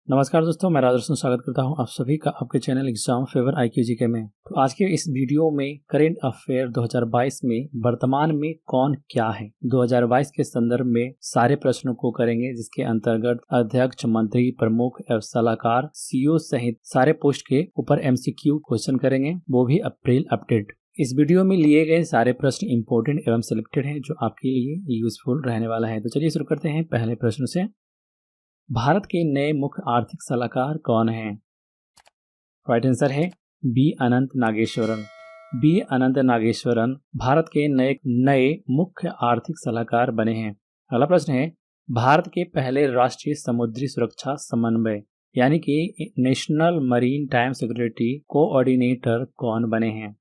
नमस्कार दोस्तों, मैं राजस्थान स्वागत करता हूं आप सभी का आपके channel exam favour IQ GK में। तो आज के इस वीडियो में करेंट अफेयर 2022 में वर्तमान में कौन क्या है 2022 के संदर्भ में सारे प्रश्नों को करेंगे, जिसके अंतर्गत अध्यक्ष, मंत्री, प्रमुख एवं सलाहकार, CEO सहित सारे पोस्ट के ऊपर MCQ क्वेश्चन करेंगे, वो भी अप्रैल अपडेट। इस वीडियो में लिए गए सारे प्रश्न इंपोर्टेंट एवं सिलेक्टेड हैं जो आपके लिए यूजफुल रहने वाला है। तो चलिए शुरू करते हैं पहले प्रश्न से। भारत के नए मुख्य आर्थिक सलाहकार कौन हैं? राइट आंसर है बी अनंत नागेश्वरन। बी अनंत नागेश्वरन भारत के नए मुख्य आर्थिक सलाहकार बने हैं। अगला प्रश्न है, भारत के पहले राष्ट्रीय समुद्री सुरक्षा समन्वय यानी कि national maritime security coordinator कौन बने हैं?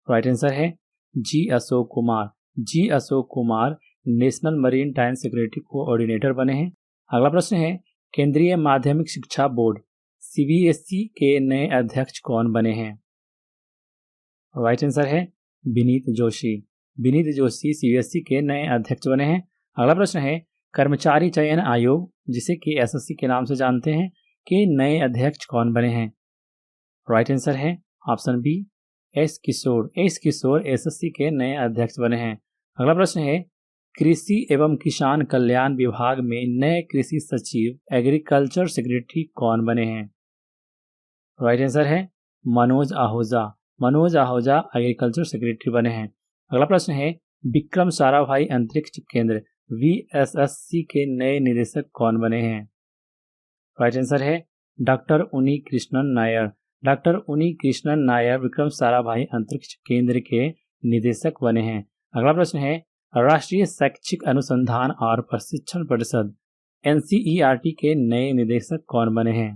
राइट आंसर है G Ashok Kumar. G Ashok Kumar national maritime security coordinator बने हैं। अगला प्रश्न है, केंद्रीय माध्यमिक शिक्षा बोर्ड CBSE के नए अध्यक्ष कौन बने हैं? राइट आंसर है विनीत जोशी। विनीत जोशी CBSE के नए अध्यक्ष बने हैं। अगला प्रश्न है, कर्मचारी चयन आयोग जिसे कि SSC के नाम से जानते हैं के नए अध्यक्ष कौन बने हैं? राइट आंसर है ऑप्शन बी एस किशोर। एस किशोर SSC के नए अध्यक्ष बने हैं। अगला प्रश्न है, कृषि एवं किसान कल्याण विभाग में नए कृषि सचिव एग्रीकल्चर सेक्रेटरी कौन बने हैं? राइट आंसर है मनोज आहूजा। मनोज आहूजा एग्रीकल्चर सेक्रेटरी बने हैं। अगला प्रश्न है, विक्रम साराभाई अंतरिक्ष केंद्र VSSC के नए निदेशक कौन बने हैं? राइट आंसर है डॉक्टर उनी कृष्णन नायर। डॉक्टर उनी कृष्णन नायर विक्रम साराभाई अंतरिक्ष केंद्र के निदेशक बने हैं। अगला प्रश्न है, राष्ट्रीय शैक्षिक अनुसंधान और प्रशिक्षण परिषद NCERT के नए निदेशक कौन बने हैं?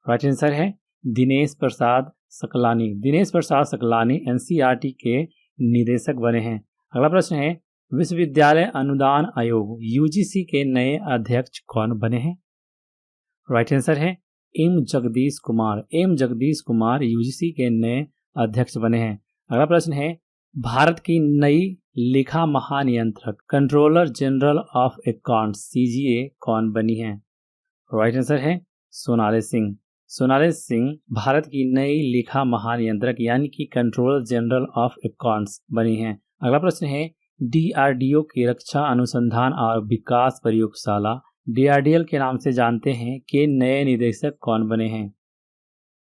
राइट आंसर है दिनेश प्रसाद सकलानी। दिनेश प्रसाद सकलानी NCERT के निदेशक बने हैं। अगला प्रश्न है, विश्वविद्यालय अनुदान आयोग UGC के नए अध्यक्ष कौन बने हैं? राइट आंसर है M Jagadesh Kumar. M Jagadesh Kumar UGC के नए अध्यक्ष बने हैं। अगला प्रश्न है, भारत की नई लेखा महानियंत्रक controller general of accounts CGA कौन बनी है? राइट आंसर है सोनाली सिंह। सोनाली सिंह भारत की नई लेखा महानियंत्रक यानी कि कंट्रोलर जनरल ऑफ अकाउंट्स बनी है। अगला प्रश्न है, DRDO की रक्षा अनुसंधान और विकास प्रयोगशाला DRDL के नाम से जानते हैं के नए निदेशक कौन बने हैं?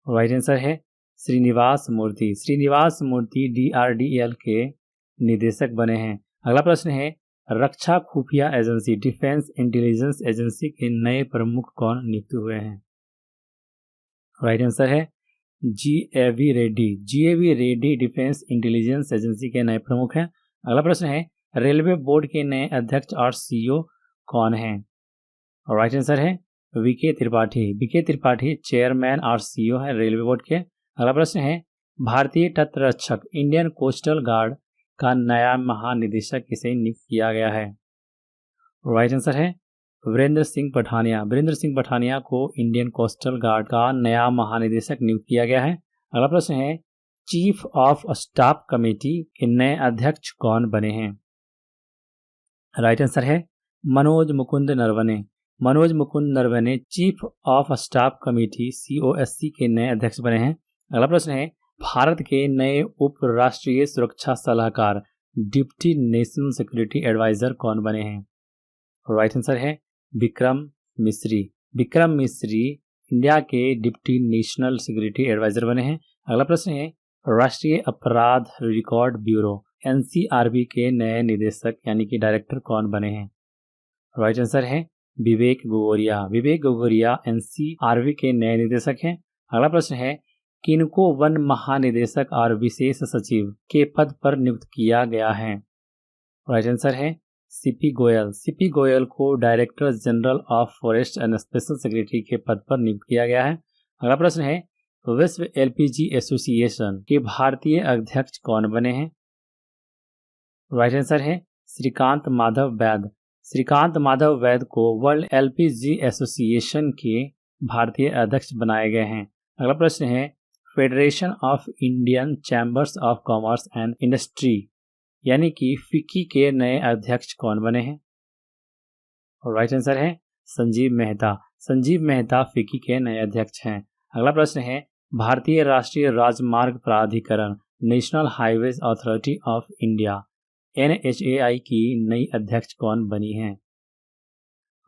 राइट आंसर है श्रीनिवास मूर्ति। श्रीनिवास मूर्ति DRDL के निदेशक बने हैं। अगला प्रश्न है, रक्षा खुफिया एजेंसी डिफेंस इंटेलिजेंस एजेंसी के नए प्रमुख कौन नियुक्त हुए हैं? राइट आंसर है GAV Reddy. GAV Reddy defence intelligence agency के नए प्रमुख हैं। अगला प्रश्न है, रेलवे बोर्ड के नए अध्यक्ष और CEO कौन हैं? राइट आंसर है VK Tripathi. VK Tripathi chairman और CEO है रेलवे बोर्ड के। अगला प्रश्न है, भारतीय तटरक्षक इंडियन कोस्टल गार्ड का नया महानिदेशक किसे नियुक्त किया गया है? राइट आंसर है वीरेंद्र सिंह पठानिया। वीरेंद्र सिंह पठानिया को इंडियन कोस्टल गार्ड का नया महानिदेशक नियुक्त किया गया है। अगला प्रश्न है, चीफ ऑफ स्टाफ कमेटी के नए अध्यक्ष कौन बने हैं? राइट आंसर है Manoj Mukund Naravane. Manoj Mukund Naravane chief of staff committee COSC के नए अध्यक्ष बने हैं। अगला प्रश्न है, भारत के नए उप राष्ट्रीय सुरक्षा सलाहकार डिप्टी नेशनल सिक्योरिटी एडवाइजर कौन बने हैं? राइट आंसर है विक्रम मिश्री। विक्रम मिश्री इंडिया के डिप्टी नेशनल सिक्योरिटी एडवाइजर बने हैं। अगला प्रश्न है, राष्ट्रीय अपराध रिकॉर्ड ब्यूरो NCRB के नए निदेशक यानी कि डायरेक्टर कौन बने हैं? राइट आंसर है विवेक गोगोरिया। विवेक गोगोरिया NCRB के नए निदेशक हैं। अगला प्रश्न है, किनको वन महानिदेशक और विशेष सचिव के पद पर नियुक्त किया गया है? राइट आंसर है CP गोयल। CP गोयल को director general of forest and special secretary के पद पर नियुक्त किया गया है। अगला प्रश्न है, विश्व LPG एसोसिएशन के भारतीय अध्यक्ष कौन बने हैं? राइट आंसर है श्रीकांत माधव वैद। श्रीकांत माधव वैद को वर्ल्ड LPG एसोसिएशन के भारतीय अध्यक्ष बनाए गए हैं। अगला प्रश्न है, federation of Indian chambers of commerce and industry यानी कि फिक्की के नए अध्यक्ष कौन बने हैं? राइट आंसर है संजीव मेहता। संजीव मेहता फिक्की के नए अध्यक्ष हैं। अगला प्रश्न है, भारतीय राष्ट्रीय राजमार्ग प्राधिकरण national highways authority of India NHAI की नई अध्यक्ष कौन बनी हैं?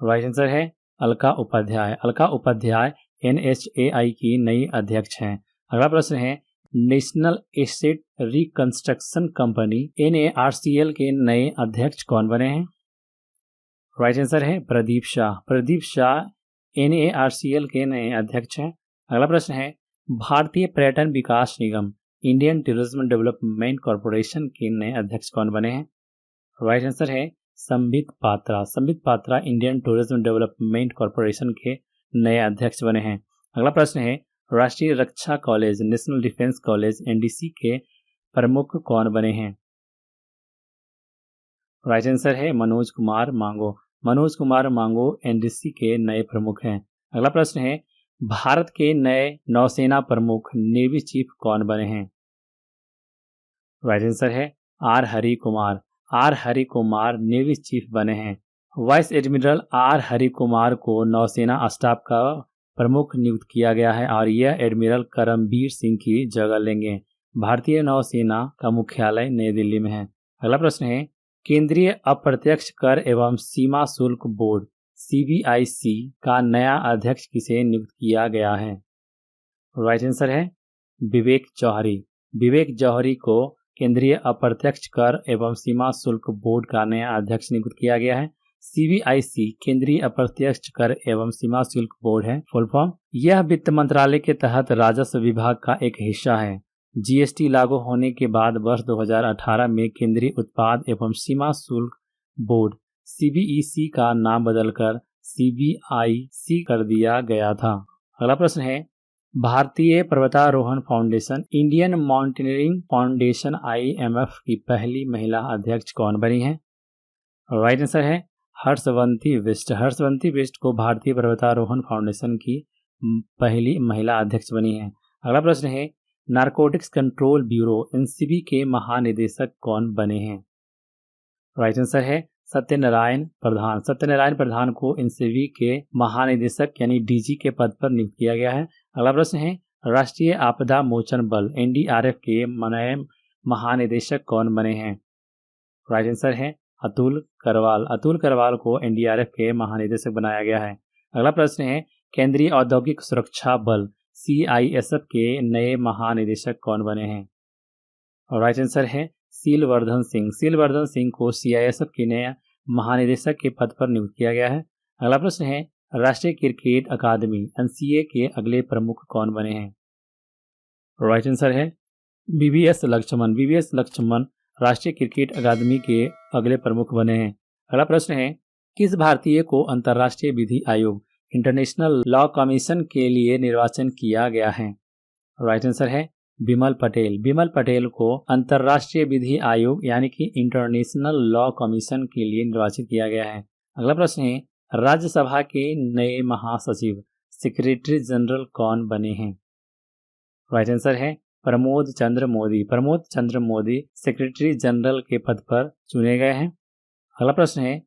राइट आंसर है अलका उपाध्याय। अलका उपाध्याय NHAI की नई अध्यक्ष हैं। अगला प्रश्न है, national asset reconstruction company NARCL के नए अध्यक्ष कौन बने हैं? राइट आंसर है प्रदीप शाह। प्रदीप शाह NARCL के नए अध्यक्ष हैं। अगला प्रश्न है, भारतीय पर्यटन विकास निगम इंडियन टूरिज्म डेवलपमेंट कॉरपोरेशन के नए अध्यक्ष कौन बने हैं? राइट आंसर है Sambit Patra. Sambit Patra Indian tourism development corporation के नए अध्यक्ष बने हैं। अगला प्रश्न है, राष्ट्रीय रक्षा college national defence college NDC के प्रमुख कौन बने हैं? राइट आंसर है मनोज कुमार मांगो। मनोज कुमार मांगो NDC के नए प्रमुख हैं। अगला प्रश्न है, भारत के नए नौसेना प्रमुख नेवी चीफ कौन बने हैं? राइट आंसर है R Hari Kumar. R Hari Kumar navy chief बने हैं। Vice admiral R Hari Kumar को नौसेना स्टाफ का प्रमुख नियुक्त किया गया है और यह एडमिरल करमबीर सिंह की जगह लेंगे। भारतीय नौसेना का मुख्यालय नई दिल्ली में है। अगला प्रश्न है, केंद्रीय अप्रत्यक्ष कर एवं सीमा शुल्क बोर्ड CBIC का नया अध्यक्ष किसे नियुक्त किया गया है? राइट आंसर है विवेक जौहरी। विवेक जौहरी को केंद्रीय अप्रत्यक्ष कर एवं सीमा शुल्क बोर्ड का नया अध्यक्ष नियुक्त किया गया है। CBIC केंद्रीय अप्रत्यक्ष कर एवं सीमा शुल्क बोर्ड है फुल फॉर्म। यह वित्त मंत्रालय के तहत राजस्व विभाग का एक हिस्सा है। GST लागू होने के बाद वर्ष 2018 में केंद्रीय उत्पाद एवं सीमा शुल्क बोर्ड CBEC का नाम बदलकर CBIC कर दिया गया था। अगला प्रश्न है, भारतीय पर्वतारोहण foundation Indian mountaineering foundation IMF की पहली महिला अध्यक्ष कौन बनी है? राइट आंसर है हर्षवंती बिष्ट। हर्षवंती बिष्ट को भारतीय पर्वतारोहण फाउंडेशन की पहली महिला अध्यक्ष बनी है। अगला प्रश्न है, नारकोटिक्स कंट्रोल ब्यूरो NCB के महानिदेशक कौन बने हैं? राइट आंसर है सत्यनारायण प्रधान। सत्यनारायण प्रधान को NCB के महानिदेशक यानी DG के पद पर नियुक्त किया गया है। अगला प्रश्न है, राष्ट्रीय आपदा मोचन बल NDRF के नए महानिदेशक कौन बने हैं? राइट आंसर है अतुल करवाल। अतुल करवाल को NDRF के महानिदेशक बनाया गया है। अगला प्रश्न है, केंद्रीय औद्योगिक सुरक्षा बल CISF के नए महानिदेशक कौन बने हैं? राइट आंसर है सीलवर्धन सिंह। सीलवर्धन सिंह को CISF के नए महानिदेशक के पद पर नियुक्त किया गया है। अगला प्रश्न है, राष्ट्रीय क्रिकेट अकादमी NCA के अगले प्रमुख कौन बने हैं? राइट आंसर है BVS लक्ष्मण। BVS लक्ष्मण राष्ट्रीय क्रिकेट अकादमी के अगले प्रमुख बने हैं। अगला प्रश्न है, किस भारतीय को अंतर्राष्ट्रीय विधि आयोग इंटरनेशनल लॉ कमीशन के लिए निर्वाचन किया गया है? राइट आंसर है बिमल पटेल। बिमल पटेल को अंतर्राष्ट्रीय विधि आयोग यानी कि इंटरनेशनल लॉ कमीशन के लिए निर्वाचित किया गया है। अगला प्रश्न है, राज्यसभा के नए महासचिव सेक्रेटरी जनरल कौन बने हैं? राइट आंसर है प्रमोद चंद्र मोदी। प्रमोद चंद्र मोदी सेक्रेटरी जनरल के पद पर चुने गए हैं। अगला प्रश्न है,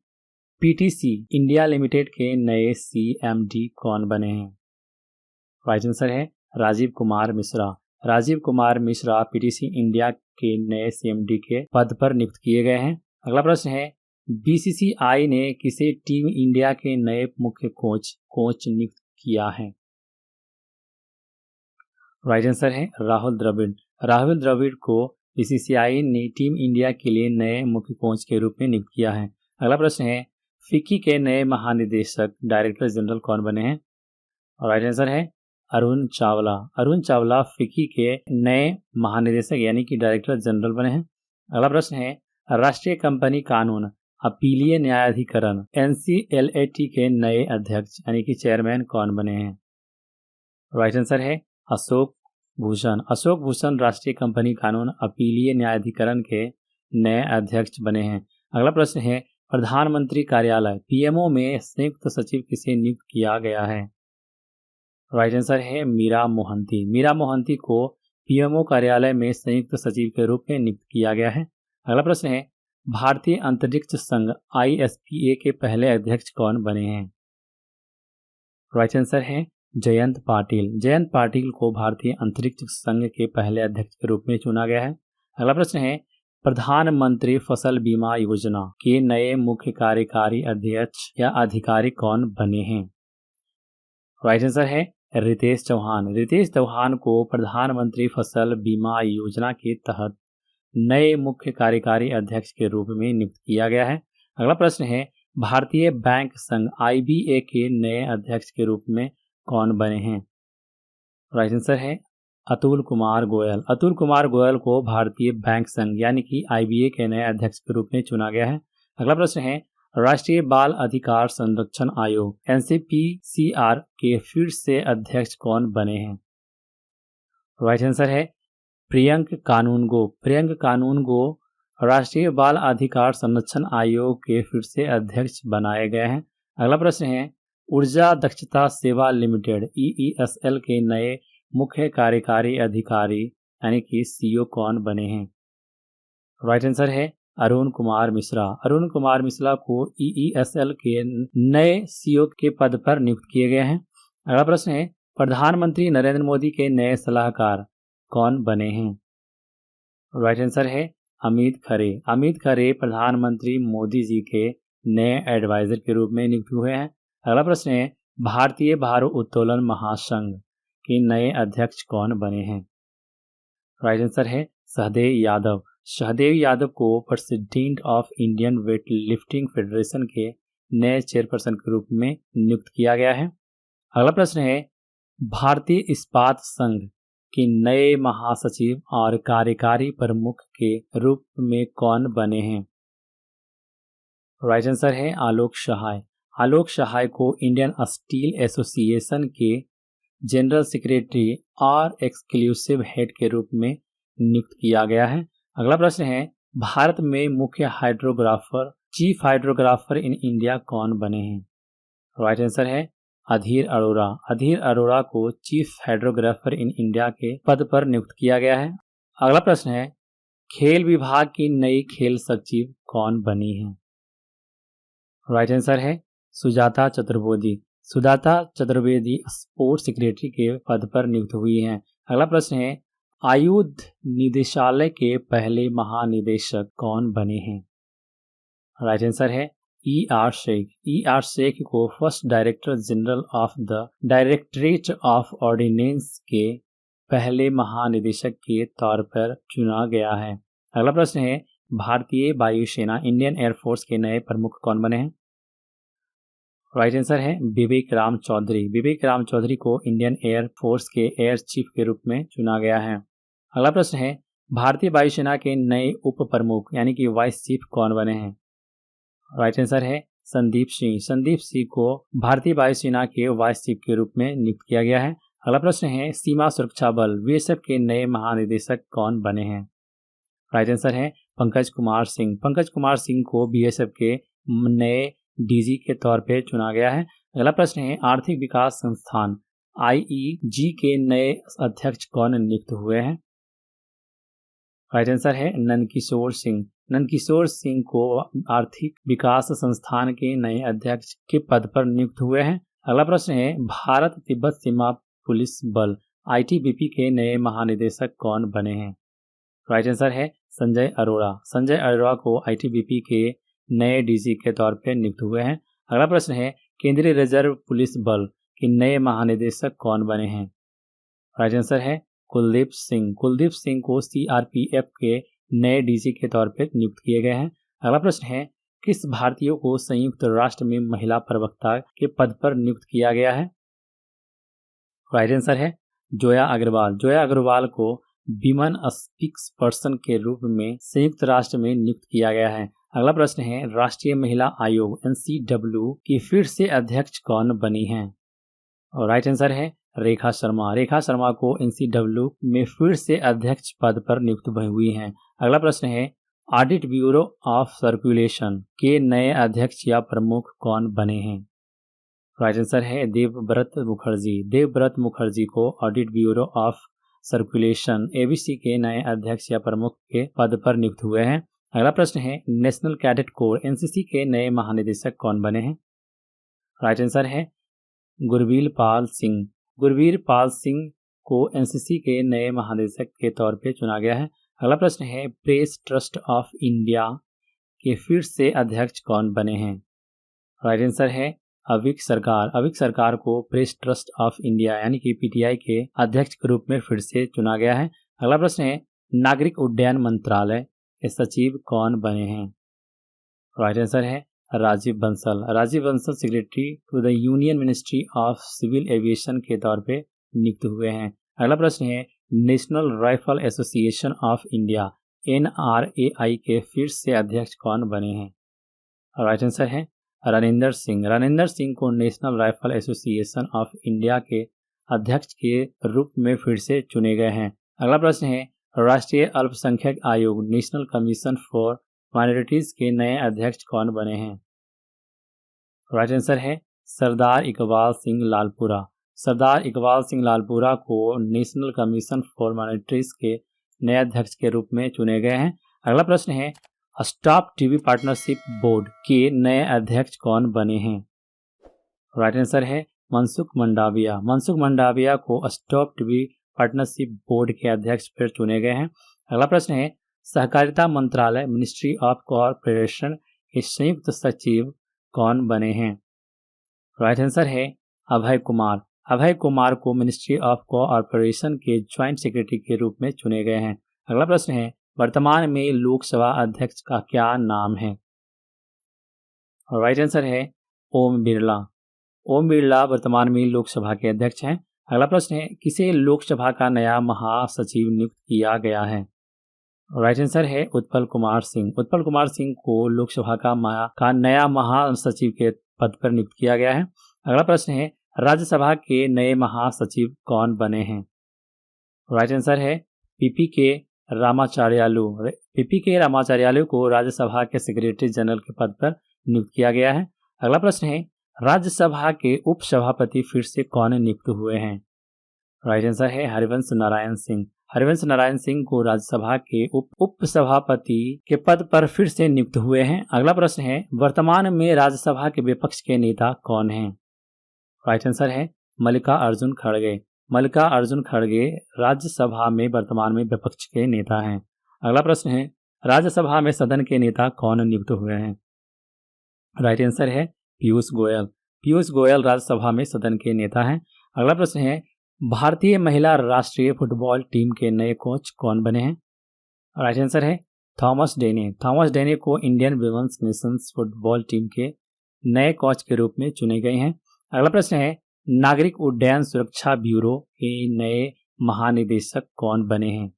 PTC इंडिया लिमिटेड के नए CMD कौन बने हैं? राइट आंसर है राजीव कुमार मिश्रा। राजीव कुमार मिश्रा PTC इंडिया के नए CMD के पद पर नियुक्त किए गए हैं। अगला प्रश्न है, BCCI ने किसे टीम इंडिया के नए मुख्य कोच नियुक्त किया है? राइट आंसर है राहुल द्रविड़। राहुल द्रविड़ को BCCI ने टीम इंडिया के लिए नए मुख्य कोच के रूप में नियुक्त किया है। अगला प्रश्न है, फिक्की के नए महानिदेशक डायरेक्टर जनरल कौन बने हैं? राइट आंसर है अरुण चावला। अरुण चावला फिक्की के नए महानिदेशक यानी कि डायरेक्टर जनरल बने हैं। अगला प्रश्न है, राष्ट्रीय कंपनी कानून अपीलीय न्यायाधिकरण NCLAT के नए अध्यक्ष यानी कि चेयरमैन कौन बने हैं? राइट आंसर है अशोक भूषण। अशोक भूषण राष्ट्रीय कंपनी कानून अपीलीय न्यायाधिकरण के नए अध्यक्ष बने हैं। अगला प्रश्न है, प्रधानमंत्री कार्यालय PMO में संयुक्त सचिव किसे नियुक्त किया गया है? राइट आंसर है मीरा मोहंती। मीरा मोहंती को PMO कार्यालय में संयुक्त सचिव के रूप में नियुक्त किया गया है। अगला प्रश्न है, भारतीय अंतरिक्ष संघ ISPA के पहले अध्यक्ष कौन बने हैं? राइट आंसर है जयंत पाटिल। जयंत पाटिल को भारतीय अंतरिक्ष संघ के पहले अध्यक्ष के रूप में चुना गया है। अगला प्रश्न है प्रधानमंत्री फसल बीमा योजना के नए मुख्य कार्यकारी अध्यक्ष या अधिकारी कौन बने हैं? राइट आंसर है रितेश चौहान। रितेश चौहान को प्रधानमंत्री फसल बीमा योजना के तहत नए मुख्य कार्यकारी अध्यक्ष के रूप में नियुक्त किया गया है। अगला प्रश्न है भारतीय बैंक संघ IBA के नए अध्यक्ष के रूप में कौन बने हैं? राइट आंसर है अतुल कुमार गोयल। अतुल कुमार गोयल को भारतीय बैंक संघ यानी कि IBA के नए अध्यक्ष के रूप में चुना गया है। अगला प्रश्न है राष्ट्रीय बाल अधिकार संरक्षण आयोग NCPCR के फिर से अध्यक्ष कौन बने हैं? राइट आंसर है प्रियंक कानूनगो। प्रियंक कानूनगो राष्ट्रीय बाल अधिकार संरक्षण आयोग के फिर से अध्यक्ष बनाए गए हैं। अगला प्रश्न है ऊर्जा दक्षता सेवा लिमिटेड EESL के नए मुख्य कार्यकारी अधिकारी यानी कि CEO कौन बने हैं? राइट आंसर है अरुण कुमार मिश्रा। अरुण कुमार मिश्रा को EESL के नए CEO के पद पर नियुक्त किए गए हैं। अगला प्रश्न है प्रधानमंत्री नरेंद्र मोदी के नए सलाहकार कौन बने हैं? राइट आंसर है अमित खरे। अमित खरे प्रधानमंत्री मोदी जी के नए एडवाइजर के रूप में नियुक्त हुए हैं। अगला प्रश्न है भारतीय भारोत्तोलन महासंघ के नए अध्यक्ष कौन बने हैं? राइट आंसर है सहदेव यादव। सहदेव यादव को president of Indian weight lifting federation के नए चेयरपर्सन के रूप में नियुक्त किया गया है। अगला प्रश्न है भारतीय इस्पात संघ के नए महासचिव और कार्यकारी प्रमुख के रूप में कौन बने हैं? राइट आंसर है आलोक सहाय। आलोक सहाय को इंडियन स्टील एसोसिएशन के जनरल सेक्रेटरी और एक्सक्लूसिव हेड के रूप में नियुक्त किया गया है। अगला प्रश्न है भारत में मुख्य hydrographer chief hydrographer in India कौन बने हैं? राइट आंसर है अधीर अरोड़ा। अधीर अरोड़ा को चीफ हाइड्रोग्राफर इन इंडिया के पद पर नियुक्त किया गया है। अगला प्रश्न है खेल विभाग की नई खेल सचिव कौन बनी है? राइट आंसर है सुजाता चतुर्वेदी। सुजाता चतुर्वेदी स्पोर्ट्स सेक्रेटरी के पद पर नियुक्त हुई हैं। अगला प्रश्न है आयुध निदेशालय के पहले महानिदेशक कौन बने हैं? राइट आंसर है ER शेख। ER शेख को first director general of the directorate of ordnance के पहले महानिदेशक के तौर पर चुना गया है। अगला प्रश्न है भारतीय वायुसेना इंडियन एयरफोर्स के नए प्रमुख कौन बने हैं? राइट आंसर है विवेक राम चौधरी। विवेक राम चौधरी को इंडियन एयरफोर्स के एयर चीफ के रूप में चुना गया है। अगला प्रश्न है भारतीय वायुसेना के नए उप प्रमुख यानी कि वाइस चीफ कौन बने हैं? राइट आंसर है संदीप सिंह। संदीप सिंह को भारतीय वायुसेना के वाइस चीफ के रूप में नियुक्त किया गया है। अगला प्रश्न है सीमा सुरक्षा बल BSF के नए महानिदेशक कौन बने हैं? राइट आंसर है पंकज कुमार सिंह। पंकज कुमार सिंह को BSF के नए DG के तौर पे चुना गया है। अगला प्रश्न है आर्थिक विकास संस्थान IEG के नए अध्यक्ष कौन नियुक्त हुए हैं? राइट आंसर है नंदकिशोर सिंह। नंदकिशोर सिंह को आर्थिक विकास संस्थान के नए अध्यक्ष के पद पर नियुक्त हुए हैं। अगला प्रश्न है भारत तिब्बत सीमा पुलिस बल ITBP के नए महानिदेशक कौन बने हैं? राइट आंसर है संजय अरोड़ा। संजय अरोड़ा को ITBP के नए DG के तौर पर नियुक्त हुए हैं। अगला प्रश्न है केंद्रीय रिजर्व पुलिस बल के नए महानिदेशक कौन बने हैं? राइट आंसर है कुलदीप सिंह। कुलदीप सिंह को CRPF के नए DG के तौर पर नियुक्त किए गए हैं। अगला प्रश्न है किस भारतीय को संयुक्त राष्ट्र में महिला प्रवक्ता के पद पर नियुक्त किया गया है? राइट आंसर है जोया अग्रवाल। जोया अग्रवाल को विमेन स्पीक्स पर्सन के रूप में संयुक्त राष्ट्र में नियुक्त किया गया है। अगला प्रश्न है राष्ट्रीय महिला आयोग NCW की फिर से अध्यक्ष कौन बनी हैं? और राइट आंसर है रेखा शर्मा। रेखा शर्मा को NCW में फिर से अध्यक्ष पद पर नियुक्त हुई हैं। अगला प्रश्न है ऑडिट ब्यूरो ऑफ सर्कुलेशन के नए अध्यक्ष या प्रमुख कौन बने हैं? राइट आंसर है देवव्रत मुखर्जी। देवव्रत मुखर्जी को audit bureau of circulation ABC के नए अध्यक्ष या प्रमुख के पद पर नियुक्त हुए हैं। अगला प्रश्न है नेशनल कैडेट कोर NCC के नए महानिदेशक कौन बने हैं? राइट आंसर है गुरबीर पाल सिंह। गुरबीर पाल सिंह को एनसीसी के नए महानिदेशक के तौर पे चुना गया है। अगला प्रश्न है, प्रेस ट्रस्ट ऑफ इंडिया के फिर से अध्यक्ष कौन बने हैं? राइट आंसर है अविक सरकार। अविक सरकार को प्रेस ट्रस्ट ऑफ इंडिया यानी कि पीटीआई के अध्यक्ष के रूप में फिर से चुना गया है। अगला प्रश्न है, नागरिक उड्डयन मंत्रालय के सचिव कौन बने हैं? राइट आंसर है Rajiv Bansal. Rajiv Bansal secretary to the union ministry of civil aviation के तौर पे नियुक्त हुए हैं। अगला प्रश्न है, national rifle association of India NRAI के फिर से अध्यक्ष कौन बने हैं? राइट आंसर है रणेंद्र सिंह। रणेंद्र सिंह को national rifle association of India के अध्यक्ष के रूप में फिर से चुने गए हैं। अगला प्रश्न है, राष्ट्रीय अल्पसंख्यक आयोग नेशनल कमीशन फॉर माइनॉरिटीज के नए अध्यक्ष कौन बने हैं? राइट आंसर है सरदार इकबाल सिंह लालपुरा। सरदार इकबाल सिंह लालपुरा को नेशनल कमीशन फॉर माइनॉरिटीज के नए अध्यक्ष के रूप में चुने गए हैं। अगला प्रश्न है, स्टॉप टीवी पार्टनरशिप बोर्ड के नए अध्यक्ष कौन बने हैं? राइट आंसर है मनसुख मंडाविया। मनसुख मंडाविया को स्टॉप टीवी पार्टनरशिप बोर्ड के अध्यक्ष फिर चुने गए हैं। अगला प्रश्न है, सहकारिता मंत्रालय मिनिस्ट्री ऑफ कॉरपोरेशन के संयुक्त सचिव कौन बने हैं? राइट आंसर है अभय कुमार। अभय कुमार को मिनिस्ट्री ऑफ कॉरपोरेशन के ज्वाइंट सेक्रेटरी के रूप में चुने गए हैं। अगला प्रश्न है, वर्तमान में लोकसभा अध्यक्ष का क्या नाम है? राइट आंसर है ओम बिरला। ओम बिरला वर्तमान में लोकसभा के अध्यक्ष हैं। अगला प्रश्न है, किसे लोकसभा का नया महासचिव नियुक्त किया गया है? राइट आंसर है उत्पल कुमार सिंह। उत्पल कुमार सिंह को लोकसभा का नया महासचिव के पद पर नियुक्त किया गया है। अगला प्रश्न है, राज्यसभा के नए महासचिव कौन बने हैं? राइट आंसर है पीपीके रामाचार्यालु। पीपीके रामाचार्यालु को राज्यसभा के सेक्रेटरी जनरल के पद पर नियुक्त किया गया है। अगला प्रश्न है, राज्यसभा के उपसभापति फिर से कौन नियुक्त हुए हैं? राइट आंसर है हरिवंश नारायण सिंह। हरिवंश नारायण सिंह को राज्यसभा के उपसभापति के पद पर फिर से नियुक्त हुए हैं। अगला प्रश्न है, वर्तमान में राज्यसभा के विपक्ष के नेता कौन हैं? राइट आंसर है मल्लिकार्जुन खड़गे। मल्लिकार्जुन खड़गे राज्यसभा में वर्तमान में विपक्ष के नेता हैं। अगला प्रश्न है, राज्यसभा में सदन के नेता कौन नियुक्त हुए हैं? राइट आंसर है पीयूष गोयल। पीयूष गोयल राज्यसभा में सदन के नेता हैं। अगला प्रश्न है, भारतीय महिला राष्ट्रीय फुटबॉल टीम के नए कोच कौन बने हैं? राइट आंसर है थॉमस डेने। थॉमस डेने को Indian women's nations football team के नए कोच के रूप में चुने गए हैं। अगला प्रश्न है, नागरिक उड्डयन सुरक्षा ब्यूरो के नए महानिदेशक कौन बने हैं?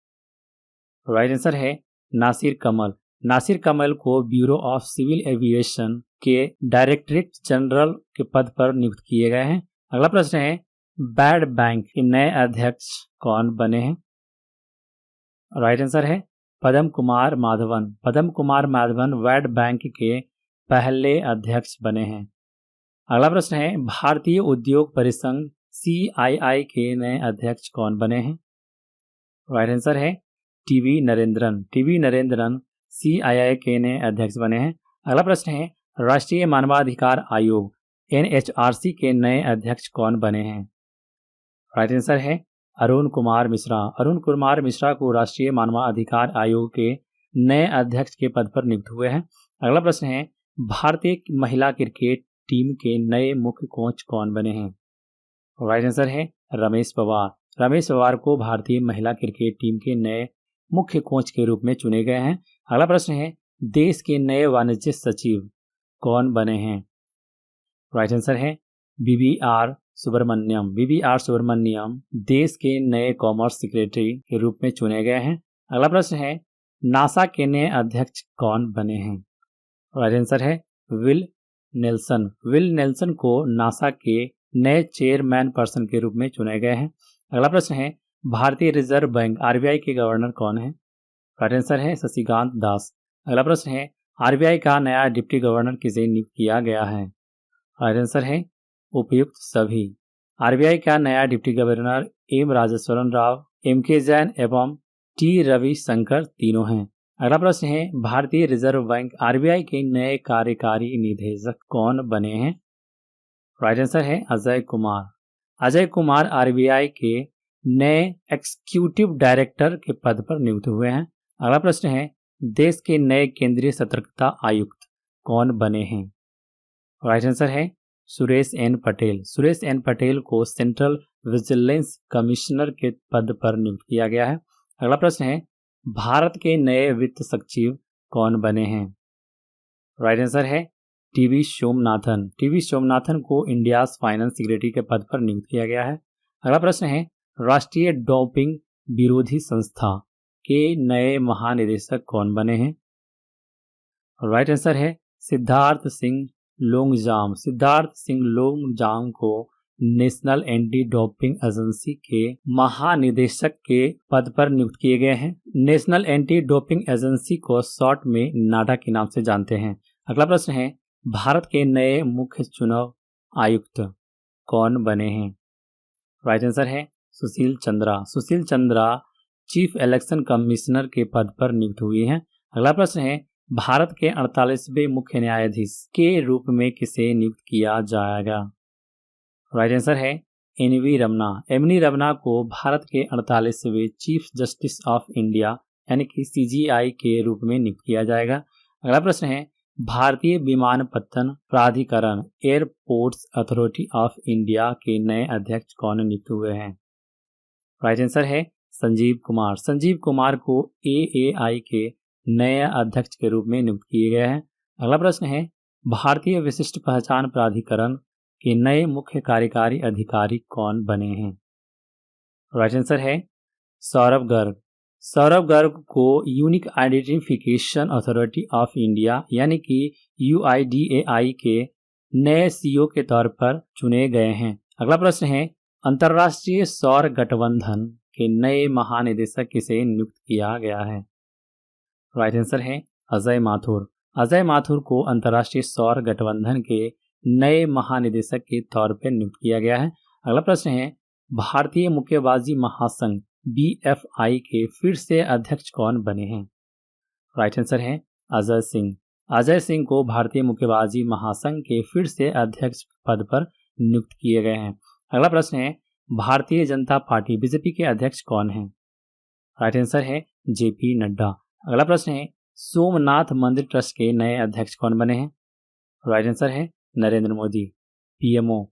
राइट आंसर है नासिर कमल। नासिर कमल को ब्यूरो ऑफ सिविल एविएशन के डायरेक्टरेट जनरल के पद पर नियुक्त किए गए हैं। अगला प्रश्न है, वर्ल्ड बैंक के नए अध्यक्ष कौन बने हैं? राइट आंसर है पद्म कुमार माधवन। पद्म कुमार माधवन वर्ल्ड बैंक के पहले अध्यक्ष बने हैं। अगला प्रश्न है, भारतीय उद्योग परिसंघ CII के नए अध्यक्ष कौन बने हैं? राइट आंसर है TV Narendran. TV Narendran CII के नए अध्यक्ष बने हैं। अगला प्रश्न है, राष्ट्रीय मानवाधिकार आयोग NHRC के नए अध्यक्ष कौन बने हैं? राइट आंसर है अरुण कुमार मिश्रा। अरुण कुमार मिश्रा को राष्ट्रीय मानवाधिकार आयोग के नए अध्यक्ष के पद पर नियुक्त हुए हैं। अगला प्रश्न है, भारतीय महिला क्रिकेट टीम के नए मुख्य कोच कौन बने हैं? राइट आंसर है रमेश पवार। रमेश पवार को भारतीय महिला क्रिकेट टीम के नए मुख्य कोच के रूप में चुने गए हैं। अगला प्रश्न है, देश के नए वाणिज्य सचिव कौन बने हैं? राइट आंसर है BBR सुब्रमण्यम। BBR सुब्रमण्यम देश के नए कॉमर्स सेक्रेटरी के रूप में चुने गए हैं। अगला प्रश्न है, नासा के नए अध्यक्ष कौन बने हैं? राइट आंसर है विल नेल्सन। विल नेल्सन को नासा के नए चेयरमैन पर्सन के रूप में चुने गए हैं। अगला प्रश्न है, भारतीय रिजर्व बैंक RBI के गवर्नर कौन है? राइट आंसर है शशिकांत दास। अगला प्रश्न है, RBI का नया डिप्टी गवर्नर किसे नियुक्त किया गया है? राइट आंसर है उपयुक्त सभी। RBI का नया deputy governor M Rajeshwaran Rao, MK Jain एवं T रविशंकर तीनों हैं। अगला प्रश्न है, भारतीय रिजर्व बैंक RBI के नए कार्यकारी निदेशक कौन बने हैं? राइट आंसर है अजय कुमार। अजय कुमार आरबीआई के नए एग्जीक्यूटिव डायरेक्टर के पद पर नियुक्त हुए हैं। अगला प्रश्न है, देश के नए केंद्रीय सतर्कता आयुक्त कौन बने हैं? राइट आंसर है सुरेश एन पटेल। सुरेश एन पटेल को सेंट्रल विजिलेंस कमिश्नर के पद पर नियुक्त किया गया है। अगला प्रश्न है, भारत के नए वित्त सचिव कौन बने हैं? राइट आंसर है टीवी सोमनाथन। टीवी सोमनाथन को इंडिया फाइनेंस सेक्रेटरी के पद पर नियुक्त किया गया है। अगला प्रश्न है, राष्ट्रीय डोपिंग विरोधी संस्था के नए महानिदेशक कौन बने हैं? राइट आंसर है सिद्धार्थ सिंह लोंगजाम। सिद्धार्थ सिंह लोंगजाम को नेशनल एंटी डोपिंग एजेंसी के महानिदेशक के पद पर नियुक्त किए गए हैं। नेशनल एंटी डोपिंग एजेंसी को शॉर्ट में नाडा के नाम से जानते हैं। अगला प्रश्न है, भारत के नए मुख्य चुनाव आयुक्त कौन बने हैं? राइट आंसर है Sushil Chandra. Sushil Chandra chief election commissioner के पद पर नियुक्त हुई हैं। अगला प्रश्न है, भारत के 48वें मुख्य न्यायाधीश के रूप में किसे नियुक्त किया जाएगा? राइट आंसर है एनवी रमना। एमनी रमना को भारत के 48वें चीफ जस्टिस ऑफ इंडिया यानी कि सीजीआई के रूप में नियुक्त किया जाएगा। अगला प्रश्न है, भारतीय विमानपत्तन प्राधिकरण एयरपोर्ट्स अथॉरिटी ऑफ इंडिया के नए अध्यक्ष कौन नियुक्त हुए हैं? राइट आंसर है संजीव कुमार। संजीव कुमार को एएआई के नए अध्यक्ष के रूप में नियुक्त किए गए हैं। अगला प्रश्न है, भारतीय विशिष्ट पहचान प्राधिकरण के नए मुख्य कार्यकारी अधिकारी कौन बने हैं? राइट आंसर है सौरभ गर्ग। सौरभ गर्ग को unique identification authority of India यानी कि यूआईडीएआई के नए सीईओ के तौर पर चुने गए हैं। अगला प्रश्न है, अंतर्राष्ट्रीय सौर गठबंधन के नए महानिदेशक किसे नियुक्त किया गया है? राइट आंसर है अजय माथुर। अजय माथुर को अंतर्राष्ट्रीय सौर गठबंधन के नए महानिदेशक के तौर पर नियुक्त किया गया है। अगला प्रश्न है, भारतीय मुक्केबाजी महासंघ बीएफआई के फिर से अध्यक्ष कौन बने हैं? राइट आंसर है अजय सिंह। अजय सिंह को भारतीय मुक्केबाजी महासंघ के फिर से अध्यक्ष पद पर नियुक्त किए गए हैं। अगला प्रश्न है, भारतीय जनता पार्टी बीजेपी के अध्यक्ष कौन हैं? राइट आंसर है जेपी नड्डा। अगला प्रश्न है, सोमनाथ मंदिर ट्रस्ट के नए अध्यक्ष कौन बने हैं? राइट आंसर है नरेंद्र मोदी पीएमओ।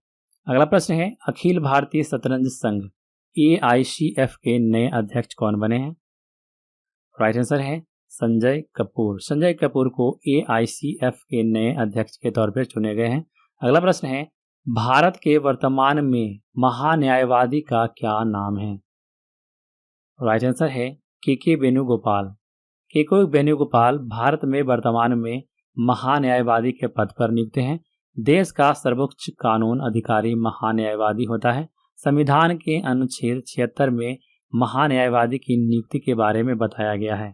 अगला प्रश्न है, अखिल भारतीय शतरंज संघ एआईसीएफ के नए अध्यक्ष कौन बने हैं? राइट आंसर है संजय कपूर। संजय कपूर को एआईसीएफ के नए अध्यक्ष के तौर पर चुने गए हैं। अगला प्रश्न है, भारत के वर्तमान में महान्यायवादी का क्या नाम है? राइट आंसर है के वेणुगोपाल। के वेणुगोपाल भारत में वर्तमान में महान्यायवादी के पद पर नियुक्त हैं। देश का सर्वोच्च कानून अधिकारी महान्यायवादी होता है। संविधान के अनुच्छेद 76 में महान्यायवादी की नियुक्ति के बारे में बताया गया है।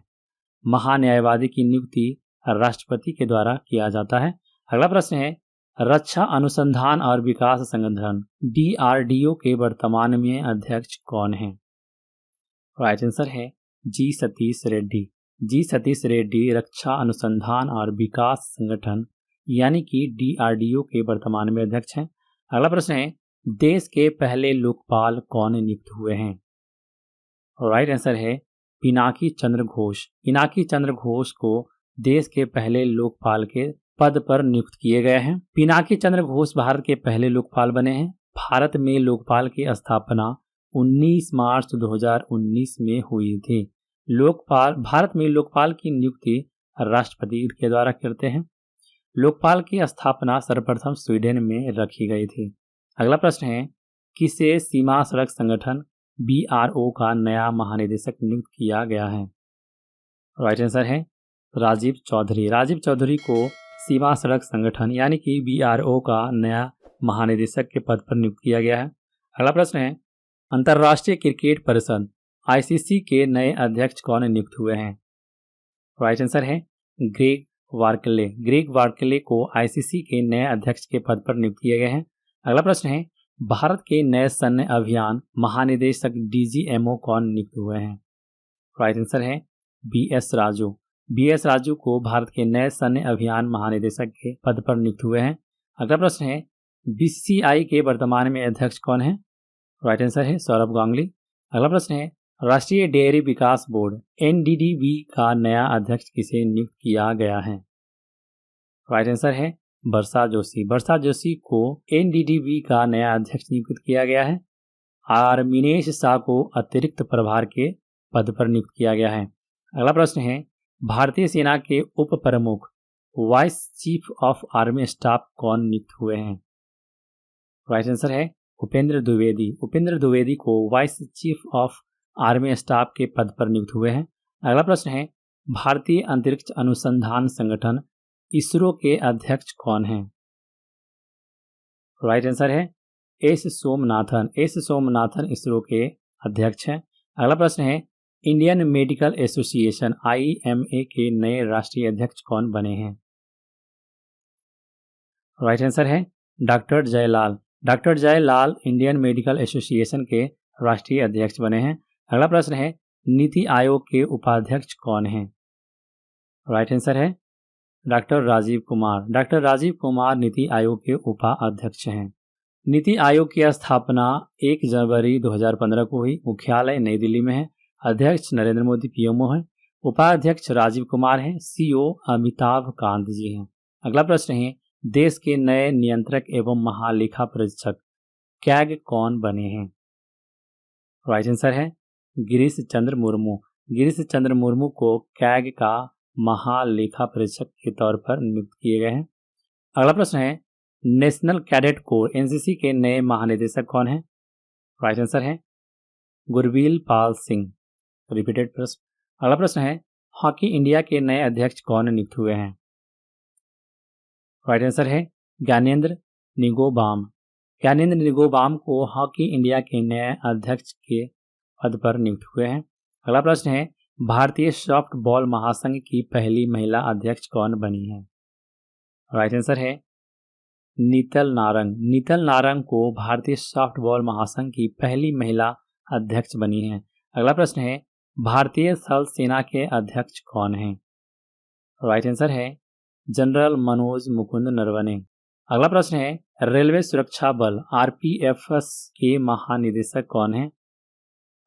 महान्यायवादी की नियुक्ति राष्ट्रपति के द्वारा किया जाता है। अगला प्रश्न है, रक्षा अनुसंधान और विकास संगठन डीआरडीओ के वर्तमान में अध्यक्ष कौन हैं? राइट आंसर है जी सतीश रेड्डी। जी सतीश रेड्डी रक्षा अनुसंधान और विकास संगठन यानी कि डीआरडीओ के वर्तमान में अध्यक्ष हैं। अगला प्रश्न है, देश के पहले लोकपाल कौन नियुक्त हुए हैं? राइट आंसर है पिनाकी चंद्र घोष। पिनाकी चंद्र घोष को देश के पहले लोकपाल के पद पर नियुक्त किए गए हैं। पिनाकी चंद्र घोष भारत के पहले लोकपाल बने हैं। भारत में लोकपाल की स्थापना 19 मार्च 2019 में हुई थी। भारत में लोकपाल की नियुक्ति राष्ट्रपति के द्वारा करते हैं। लोकपाल की स्थापना सर्वप्रथम स्वीडन में रखी गई थी। अगला प्रश्न है, किसे सीमा सड़क संगठन बीआरओ का नया महानिदेशक नियुक्त किया गया है? राइट आंसर है राजीव चौधरी। राजीव चौधरी को सीमा सड़क संगठन यानी कि बीआरओ का नया महानिदेशक के पद पर नियुक्त किया गया है। अगला प्रश्न है, अंतर्राष्ट्रीय क्रिकेट परिषद आईसीसी के नए अध्यक्ष कौन नियुक्त हुए हैं? राइट आंसर है ग्रेग वार्कले। ग्रेग वार्कले को आईसीसी के नए अध्यक्ष के पद पर नियुक्त किए गए हैं। अगला प्रश्न है, भारत के नए सैन्य अभियान महानिदेशक डीजीएमओ कौन नियुक्त हुए हैं? राइट आंसर है बीएस राजू। बीएस राजू को भारत के नए सैन्य अभियान महानिदेशक के पद पर नियुक्त हुए हैं। अगला प्रश्न है, बीसीसीआई के वर्तमान में अध्यक्ष कौन है? राइट आंसर है सौरभ गांगुली। अगला प्रश्न है, राष्ट्रीय डेयरी विकास बोर्ड एनडीडीबी का नया अध्यक्ष किसे नियुक्त किया गया है? राइट आंसर है वर्षा जोशी। वर्षा जोशी को एनडीडीबी का नया अध्यक्ष नियुक्त किया गया है और मिनेश शाह को अतिरिक्त प्रभार के पद पर नियुक्त किया गया है। अगला प्रश्न है, भारतीय सेना के उप प्रमुख vice chief of army staff कौन नियुक्त हुए हैं? राइट आंसर है उपेंद्र द्विवेदी। उपेंद्र द्विवेदी को vice chief of army staff के पद पर नियुक्त हुए हैं। अगला प्रश्न है, भारतीय अंतरिक्ष अनुसंधान संगठन इसरो के अध्यक्ष कौन हैं? राइट आंसर है एस सोमनाथन। एस सोमनाथन इसरो के अध्यक्ष हैं। अगला प्रश्न है, इंडियन मेडिकल एसोसिएशन IMA के नए राष्ट्रीय अध्यक्ष कौन बने हैं? राइट आंसर है doctor Jayalal. Doctor Jayalal Indian medical association के राष्ट्रीय अध्यक्ष बने हैं। अगला प्रश्न है, नीति आयोग के उपाध्यक्ष कौन हैं? राइट आंसर है डॉक्टर राजीव कुमार। डॉक्टर राजीव कुमार नीति आयोग के उपाध्यक्ष हैं। नीति आयोग की स्थापना 1 जनवरी 2015 को हुई। मुख्यालय नई दिल्ली में है। अध्यक्ष नरेंद्र मोदी PMO हैं। उपाध्यक्ष राजीव कुमार हैं। CEO अमिताभ कांत जी हैं। अगला प्रश्न है, देश के नए नियंत्रक एवं महालेखा परीक्षक कैग कौन बने हैं? राइट आंसर है गिरीश चंद्र मुर्मू। गिरीश चंद्र मुर्मू को कैग का महालेखा परीक्षक के तौर पर नियुक्त किए गए हैं। अगला प्रश्न है, नेशनल कैडेट कोर NCC के नए महानिदेशक कौन हैं? राइट आंसर है गुरबील पाल सिंह। रिपीटेड प्रश्न। अगला प्रश्न है, हॉकी इंडिया के नए अध्यक्ष कौन नियुक्त हुए हैं? राइट आंसर है ज्ञानेंद्र निगोबाम। ज्ञानेंद्र निगोबाम को हॉकी इंडिया के नए अध्यक्ष के पद पर नियुक्त हुए हैं। अगला प्रश्न है, भारतीय सॉफ्ट बॉल महासंघ की पहली महिला अध्यक्ष कौन बनी है? राइट आंसर है नीतल नारंग। नीतल नारंग को भारतीय सॉफ्ट बॉल महासंघ की पहली महिला अध्यक्ष बनी है। अगला प्रश्न है, भारतीय थल सेना के अध्यक्ष कौन हैं? राइट आंसर है जनरल मनोज मुकुंद नरवणे। अगला प्रश्न है, रेलवे सुरक्षा बल RPFS के महानिदेशक कौन हैं?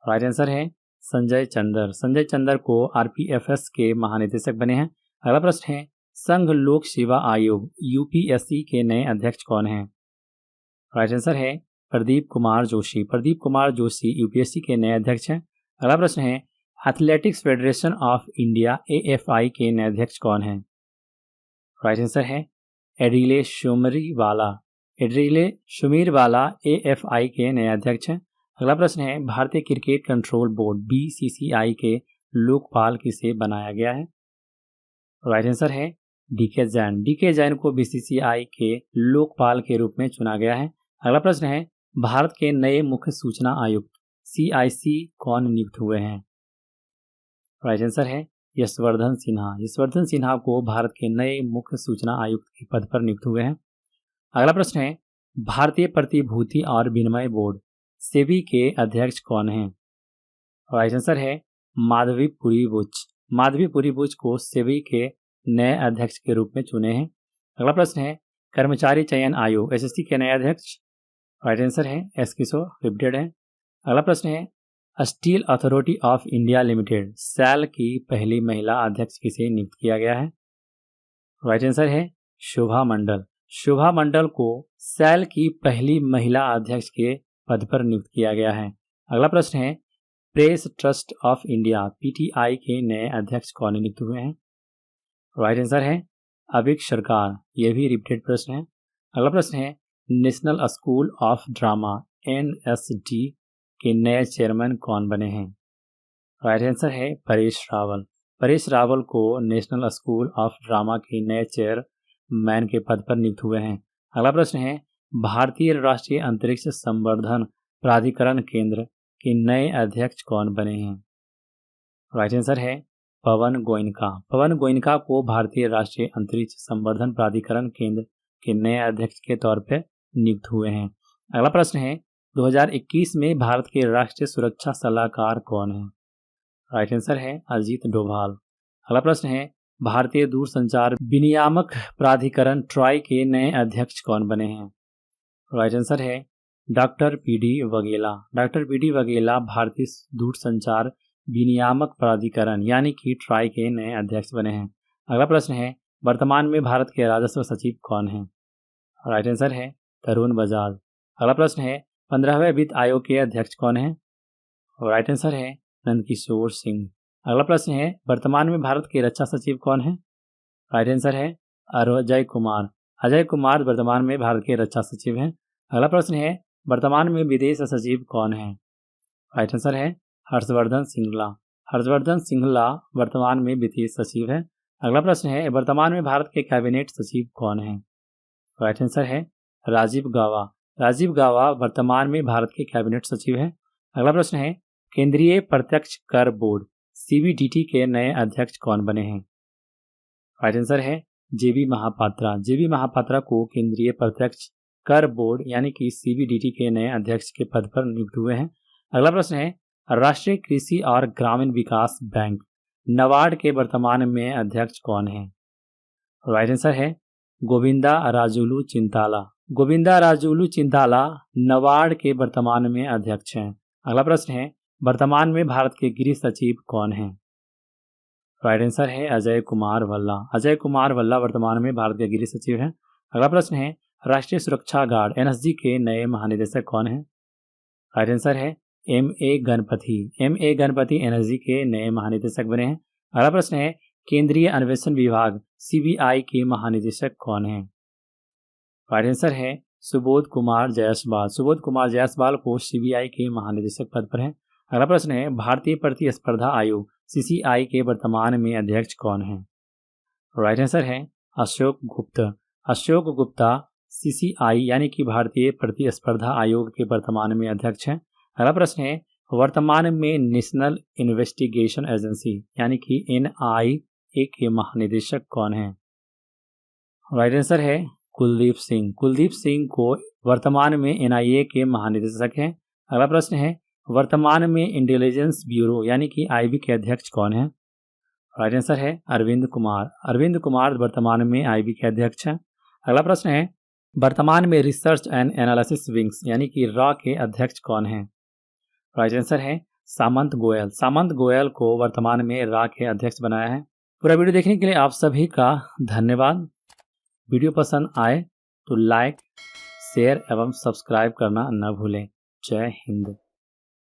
राइट आंसर है संजय चंदर। संजय चंदर को RPFS के महानिदेशक बने हैं। अगला प्रश्न है, संघ लोक सेवा आयोग UPSC के नए अध्यक्ष कौन हैं? राइट आंसर है प्रदीप कुमार जोशी। प्रदीप कुमार जोशी UPSC के नए अध्यक्ष हैं। अगला प्रश्न है, athletics federation of India AFI के नए अध्यक्ष कौन हैं? राइट आंसर है एडिले शुमीरवाला। एडिले शुमीरवाला AFI के नए अध्यक्ष हैं। अगला प्रश्न है, भारतीय क्रिकेट कंट्रोल बोर्ड BCCI के लोकपाल किसे बनाया गया है? राइट आंसर है DK जैन। DK जैन को BCCI के लोकपाल के रूप में चुना गया है। अगला प्रश्न है, भारत के नए मुख्य सूचना आयुक्त CIC कौन नियुक्त हुए हैं? राइट आंसर है यशवर्धन सिन्हा। यशवर्धन सिन्हा को भारत के नए मुख्य सूचना आयुक्त के पद पर नियुक्त हुए हैं। अगला प्रश्न है, भारतीय प्रतिभूति और विनिमय बोर्ड सेबी के अध्यक्ष कौन हैं? राइट आंसर है माधवीपुरी बुच। माधवीपुरी बुच को सेबी के नए अध्यक्ष के रूप में चुने हैं। अगला प्रश्न है, कर्मचारी चयन आयोग SSC के नए अध्यक्ष? राइट आंसर है S किशोर। रिपीटेड है। अगला प्रश्न है, steel authority of India limited SAL की पहली महिला अध्यक्ष किसे नियुक्त किया गया है? राइट आंसर है शोभा मंडल। शोभा मंडल को SAL की पहली महिला अध्यक्ष के पद पर नियुक्त किया गया है। अगला प्रश्न है, press trust of India PTI के नए अध्यक्ष कौन नियुक्त हुए हैं? राइट आंसर है अभिक सरकार। यह भी रिपीटेड प्रश्न है। अगला प्रश्न है, national school of drama NSD के नए चेयरमैन कौन बने हैं? राइट आंसर है परेश रावल। परेश रावल को नेशनल स्कूल ऑफ ड्रामा के नए चेयरमैन के पद पर नियुक्त हुए हैं। अगला प्रश्न है, भारतीय राष्ट्रीय अंतरिक्ष संवर्धन प्राधिकरण केंद्र के नए अध्यक्ष कौन बने हैं? राइट आंसर है पवन गोयनका। पवन गोयनका को भारतीय राष्ट्रीय अंतरिक्ष संवर्धन प्राधिकरण केंद्र के नए अध्यक्ष के तौर पर नियुक्त हुए हैं। अगला प्रश्न है, 2021 में भारत के राष्ट्रीय सुरक्षा सलाहकार कौन है? राइट आंसर है अजीत डोभाल। अगला प्रश्न है, भारतीय दूरसंचार विनियामक प्राधिकरण ट्राई के नए अध्यक्ष कौन बने हैं? राइट आंसर है doctor PD Vaghela. Doctor PD Vaghela भारतीय दूरसंचार विनियामक प्राधिकरण यानी कि ट्राई के नए अध्यक्ष बने हैं। अगला प्रश्न है वर्तमान में भारत के राजस्व सचिव कौन हैं? राइट आंसर है तरुण बजाज। अगला प्रश्न है 15वें वित्त आयोग के अध्यक्ष कौन हैं? राइट आंसर है नंदकिशोर सिंह। अगला प्रश्न है वर्तमान में भारत के रक्षा सचिव कौन हैं? राइट आंसर है अजय कुमार। अजय कुमार वर्तमान में भारत के रक्षा सचिव हैं। अगला प्रश्न है वर्तमान में विदेश सचिव कौन हैं? राइट आंसर है हर्षवर्धन श्रृंगला। हर्षवर्धन श्रृंगला वर्तमान में विदेश सचिव है। अगला प्रश्न है वर्तमान में भारत के कैबिनेट सचिव कौन हैं? राइट आंसर है राजीव गाबा। राजीव गाबा वर्तमान में भारत के कैबिनेट सचिव हैं। अगला प्रश्न है केंद्रीय प्रत्यक्ष कर बोर्ड सीबीडीटी के नए अध्यक्ष कौन बने हैं? राइट आंसर है जेबी महापात्रा। जेबी महापात्रा को केंद्रीय प्रत्यक्ष कर बोर्ड यानी कि सीबीडीटी के नए अध्यक्ष के पद पर नियुक्त हुए हैं। अगला प्रश्न है राष्ट्रीय कृषि और ग्रामीण विकास बैंक नबार्ड के वर्तमान में अध्यक्ष कौन है? राइट आंसर है गोविंदा राजुलू चिंताला। गोविंदा राजुलू चिंताला नबार्ड के वर्तमान में अध्यक्ष हैं। अगला प्रश्न है वर्तमान में भारत के गृह सचिव कौन हैं? राइट आंसर है अजय कुमार भल्ला। अजय कुमार भल्ला वर्तमान में भारत के गृह सचिव हैं। अगला प्रश्न है राष्ट्रीय सुरक्षा गार्ड एनएसजी के नए महानिदेशक कौन हैं? राइट आंसर है MA Ganpati. MA Ganpati NSG के नए महानिदेशक बने हैं। अगला प्रश्न है केंद्रीय अन्वेषण विभाग सीबीआई के महानिदेशक कौन हैं? राइट आंसर है सुबोध कुमार जायसवाल। सुबोध कुमार जायसवाल को सीबीआई के महानिदेशक पद पर हैं। अगला प्रश्न है भारतीय प्रतिस्पर्धा आयोग सीसीआई के वर्तमान में अध्यक्ष कौन हैं? राइट आंसर है अशोक गुप्ता। अशोक गुप्ता सीसीआई यानी कि भारतीय प्रतिस्पर्धा आयोग के वर्तमान में अध्यक्ष हैं। अगला प्रश्न है वर्तमान में नेशनल इन्वेस्टिगेशन एजेंसी यानी कि एनआईए के महानिदेशक कौन हैं? राइट आंसर है कुलदीप सिंह। कुलदीप सिंह को वर्तमान में एनआईए के महानिदेशक हैं। अगला प्रश्न है वर्तमान में इंटेलिजेंस ब्यूरो यानी कि आईबी के अध्यक्ष कौन हैं? राइट आंसर है अरविंद कुमार। अरविंद कुमार वर्तमान में आईबी के अध्यक्ष हैं। अगला प्रश्न है वर्तमान में रिसर्च एंड एनालिसिस विंग्स यानी कि रॉ के अध्यक्ष कौन हैं? राइट आंसर है सामंत गोयल। सामंत गोयल को वर्तमान में रॉ के अध्यक्ष बनाया है। पूरा वीडियो देखने के लिए आप सभी का धन्यवाद। वीडियो पसंद आए तो लाइक शेयर एवं सब्सक्राइब करना न भूलें। जय हिंद।